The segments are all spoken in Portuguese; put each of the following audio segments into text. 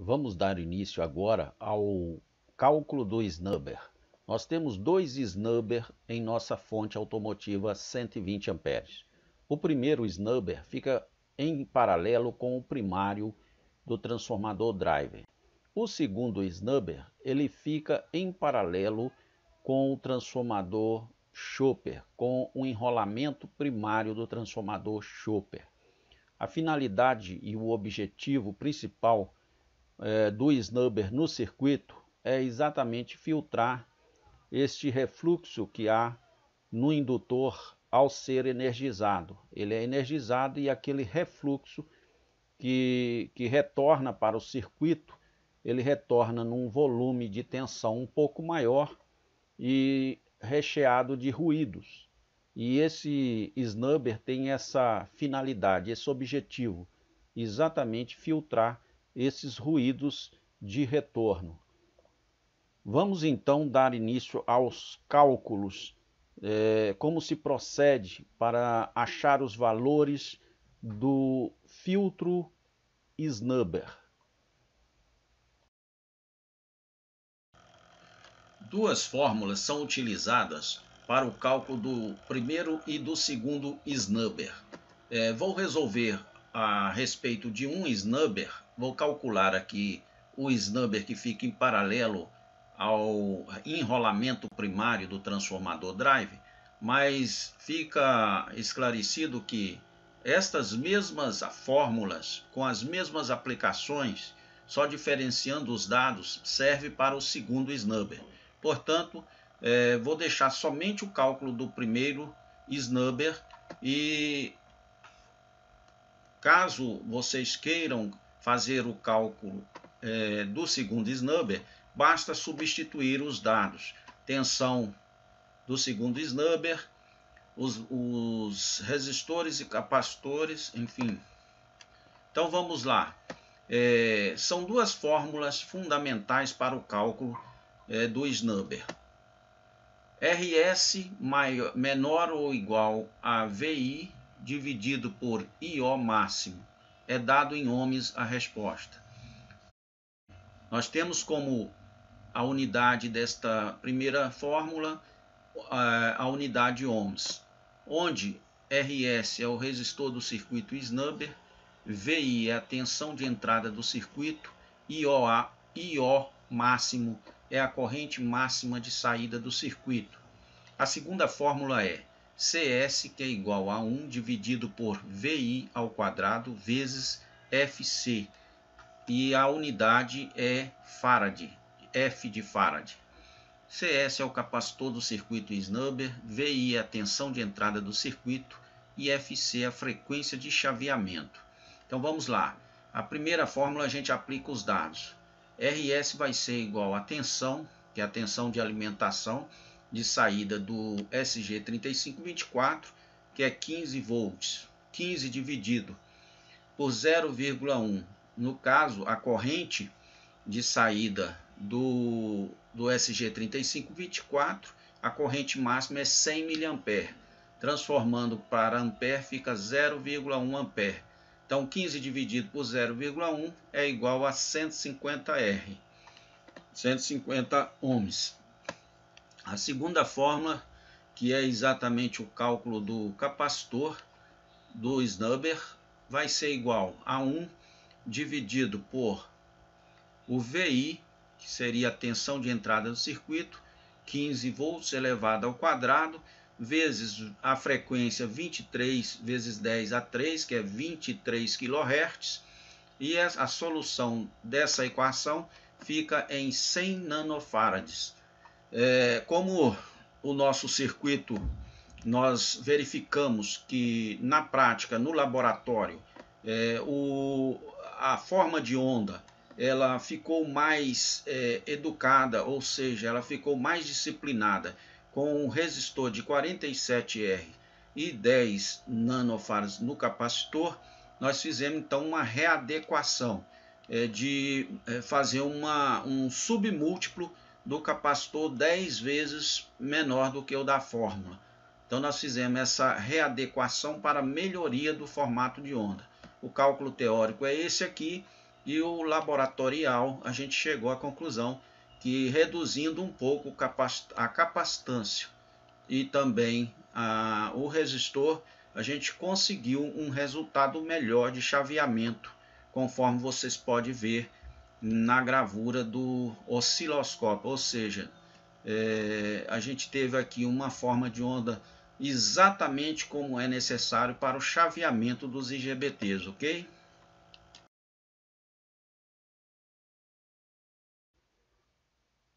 Vamos dar início agora ao cálculo do snubber. Nós temos dois snubber em nossa fonte automotiva 120 amperes. O primeiro snubber fica em paralelo com o primário do transformador driver. O segundo snubber ele fica em paralelo com o transformador chopper, com o enrolamento primário do transformador chopper. A finalidade e o objetivo principal do snubber no circuito é exatamente filtrar este refluxo que há no indutor ao ser energizado. Ele é energizado e aquele refluxo que retorna para o circuito, ele retorna num volume de tensão um pouco maior e recheado de ruídos. E esse snubber tem essa finalidade, esse objetivo, exatamente filtrar esses ruídos de retorno. Vamos então dar início aos cálculos, como se procede para achar os valores do filtro snubber. Duas fórmulas são utilizadas para o cálculo do primeiro e do segundo snubber. Vou resolver a respeito de um snubber, vou calcular aqui o snubber que fica em paralelo ao enrolamento primário do transformador drive, mas fica esclarecido que estas mesmas fórmulas, com as mesmas aplicações, só diferenciando os dados, serve para o segundo snubber. Portanto, vou deixar somente o cálculo do primeiro snubber e caso vocês queiram fazer o cálculo do segundo snubber, basta substituir os dados. Tensão do segundo snubber, os resistores e capacitores, enfim. Então vamos lá. São duas fórmulas fundamentais para o cálculo do snubber. RS menor ou igual a VI dividido por IO máximo. É dado em ohms a resposta. Nós temos como a unidade desta primeira fórmula a unidade ohms, onde RS é o resistor do circuito snubber, VI é a tensão de entrada do circuito, IO máximo é a corrente máxima de saída do circuito. A segunda fórmula é CS, que é igual a 1 dividido por VI ao quadrado vezes FC, e a unidade é Farad, F de Farad. CS é o capacitor do circuito snubber, VI é a tensão de entrada do circuito e FC é a frequência de chaveamento. Então vamos lá. A primeira fórmula a gente aplica os dados. RS vai ser igual a tensão, que é a tensão de alimentação de saída do SG3524, que é 15 volts. 15 dividido por 0,1. No caso, a corrente de saída do SG3524, a corrente máxima é 100 mA. Transformando para ampere fica 0,1 ampere. Então 15 dividido por 0,1 é igual a 150 R, 150 ohms. A segunda fórmula, que é exatamente o cálculo do capacitor do snubber, vai ser igual a 1 dividido por o VI, que seria a tensão de entrada do circuito, 15 volts elevado ao quadrado, vezes a frequência 23 vezes 10 a 3, que é 23 kHz, e a solução dessa equação fica em 100 nanofarads. Como o nosso circuito, nós verificamos que na prática, no laboratório, a forma de onda ela ficou mais educada, ou seja, ela ficou mais disciplinada com um resistor de 47R e 10 nanofarads no capacitor. Nós fizemos então uma readequação de fazer um submúltiplo do capacitor 10 vezes menor do que o da fórmula. Então nós fizemos essa readequação para melhoria do formato de onda. O cálculo teórico é esse aqui, E o laboratorial, a gente chegou à conclusão que reduzindo um pouco a capacitância e também o resistor, a gente conseguiu um resultado melhor de chaveamento, conforme vocês podem ver na gravura do osciloscópio, ou seja, a gente teve aqui uma forma de onda exatamente como é necessário para o chaveamento dos IGBTs, ok?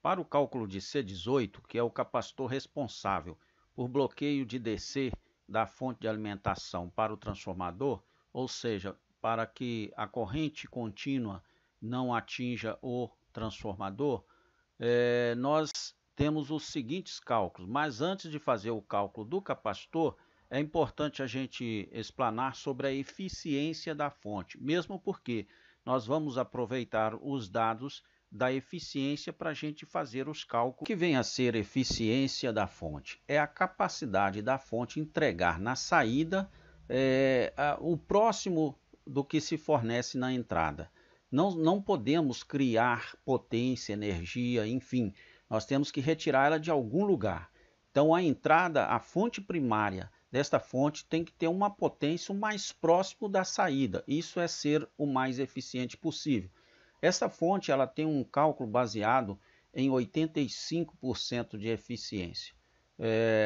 Para o cálculo de C18, que é o capacitor responsável por bloqueio de DC da fonte de alimentação para o transformador, ou seja, para que a corrente contínua não atinja o transformador, nós temos os seguintes cálculos. Mas antes de fazer o cálculo do capacitor, é importante a gente explanar sobre a eficiência da fonte, mesmo porque nós vamos aproveitar os dados da eficiência para a gente fazer os cálculos. O que vem a ser eficiência da fonte? É a capacidade da fonte entregar na saída o próximo do que se fornece na entrada. Não podemos criar potência, energia, enfim, nós temos que retirá-la de algum lugar. Então a entrada, a fonte primária desta fonte tem que ter uma potência o mais próximo da saída. Isso é ser o mais eficiente possível. Essa fonte ela tem um cálculo baseado em 85% de eficiência.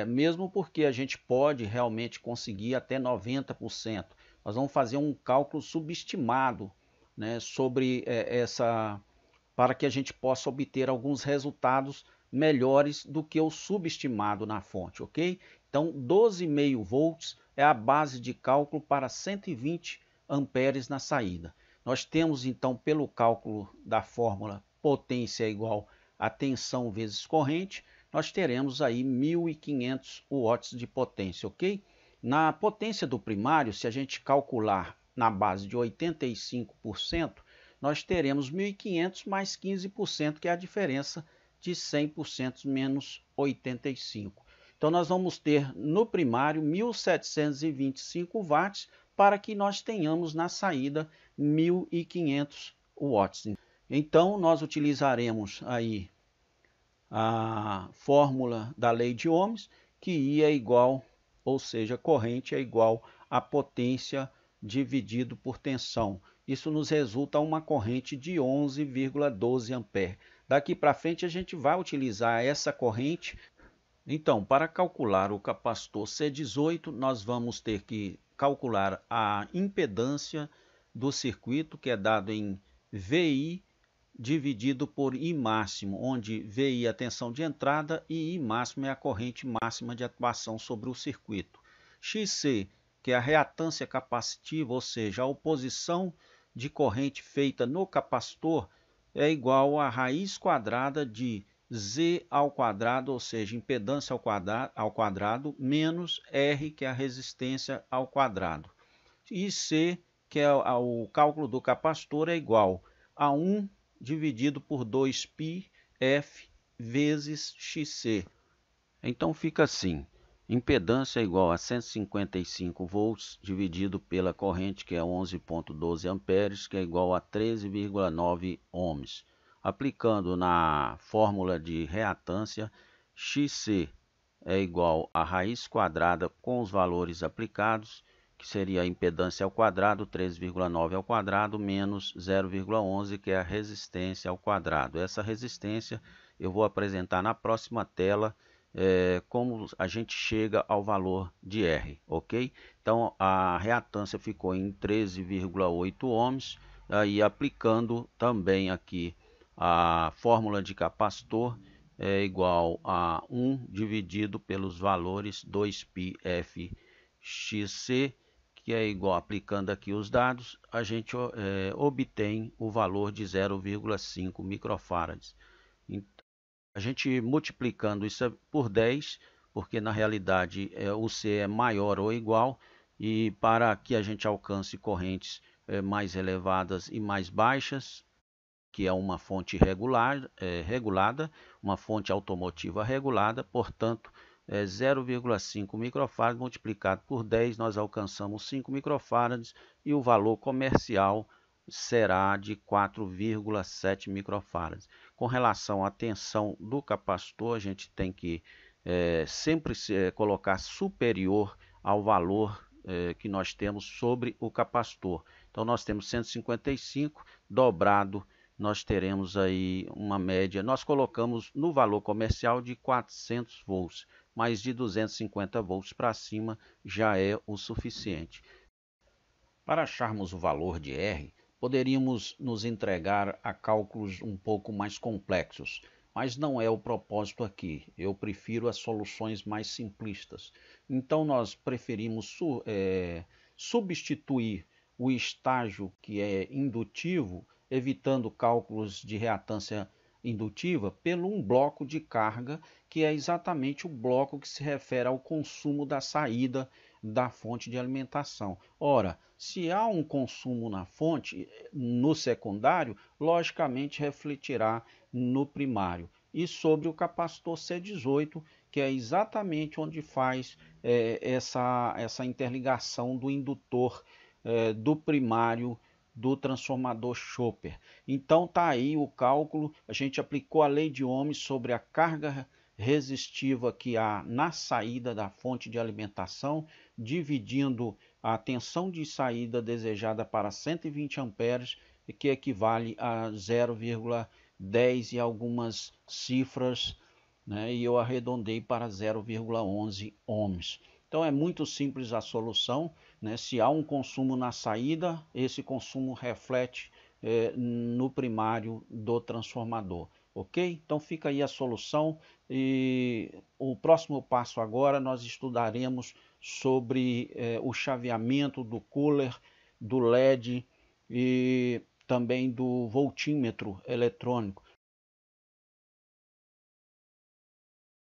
Mesmo porque a gente pode realmente conseguir até 90%. Nós vamos fazer um cálculo subestimado, né, sobre para que a gente possa obter alguns resultados melhores do que o subestimado na fonte, ok? Então, 12,5 volts é a base de cálculo para 120 amperes na saída. Nós temos, então, pelo cálculo da fórmula potência é igual a tensão vezes corrente, nós teremos aí 1.500 watts de potência, ok? Na potência do primário, se a gente calcular na base de 85%, nós teremos 1.500 mais 15%, que é a diferença de 100% menos 85%. Então, nós vamos ter no primário 1.725 watts para que nós tenhamos na saída 1.500 watts. Então, nós utilizaremos aí a fórmula da lei de Ohms, que I é igual, ou seja, corrente é igual a potência dividido por tensão. Isso nos resulta uma corrente de 11,12 amperes. Daqui para frente a gente vai utilizar essa corrente. Então, para calcular o capacitor C18, nós vamos ter que calcular a impedância do circuito, que é dado em VI dividido por I máximo, onde VI é a tensão de entrada e I máximo é a corrente máxima de atuação sobre o circuito. XC, que é a reatância capacitiva, ou seja, a oposição de corrente feita no capacitor, é igual a raiz quadrada de Z ao quadrado, ou seja, impedância ao quadrado, menos R, que é a resistência ao quadrado. E C, que é o cálculo do capacitor, é igual a 1 dividido por 2πf vezes XC. Então fica assim, impedância é igual a 155 volts dividido pela corrente, que é 11,12 amperes, que é igual a 13,9 ohms. Aplicando na fórmula de reatância, XC é igual a raiz quadrada com os valores aplicados, que seria a impedância ao quadrado, 13,9 ao quadrado, menos 0,11, que é a resistência ao quadrado. Essa resistência eu vou apresentar na próxima tela, como a gente chega ao valor de R, ok? Então, a reatância ficou em 13,8 ohms, aí aplicando também aqui a fórmula de capacitor, é igual a 1 dividido pelos valores 2πf XC, que é igual, aplicando aqui os dados, a gente obtém o valor de 0,5 microfarads. Então, a gente multiplicando isso por 10, porque na realidade o C é maior ou igual, e para que a gente alcance correntes mais elevadas e mais baixas, que é uma fonte regulada, uma fonte automotiva regulada, portanto, 0,5 microfarads multiplicado por 10, nós alcançamos 5 microfarads e o valor comercial será de 4,7 microfarads. Com relação à tensão do capacitor, a gente tem que sempre colocar superior ao valor que nós temos sobre o capacitor. Então nós temos 155 dobrado, nós teremos aí uma média, nós colocamos no valor comercial de 400 volts, mas de 250 volts para cima já é o suficiente. Para acharmos o valor de R, poderíamos nos entregar a cálculos um pouco mais complexos, mas não é o propósito aqui. Eu prefiro as soluções mais simplistas. Então nós preferimos substituir o estágio que é indutivo, evitando cálculos de reatância indutiva, pelo um bloco de carga, que é exatamente o bloco que se refere ao consumo da saída da fonte de alimentação. Ora, se há um consumo na fonte, no secundário, logicamente refletirá no primário. E sobre o capacitor C18, que é exatamente onde faz essa interligação do indutor do primário do transformador Chopper. Então tá aí o cálculo, a gente aplicou a lei de Ohm sobre a carga resistiva que há na saída da fonte de alimentação, dividindo a tensão de saída desejada para 120 amperes, que equivale a 0,10 e algumas cifras, né, e eu arredondei para 0,11 ohms. Então é muito simples a solução, né? Se há um consumo na saída, esse consumo reflete no primário do transformador. Ok? Então fica aí a solução, e o próximo passo agora nós estudaremos sobre o chaveamento do cooler, do LED e também do voltímetro eletrônico,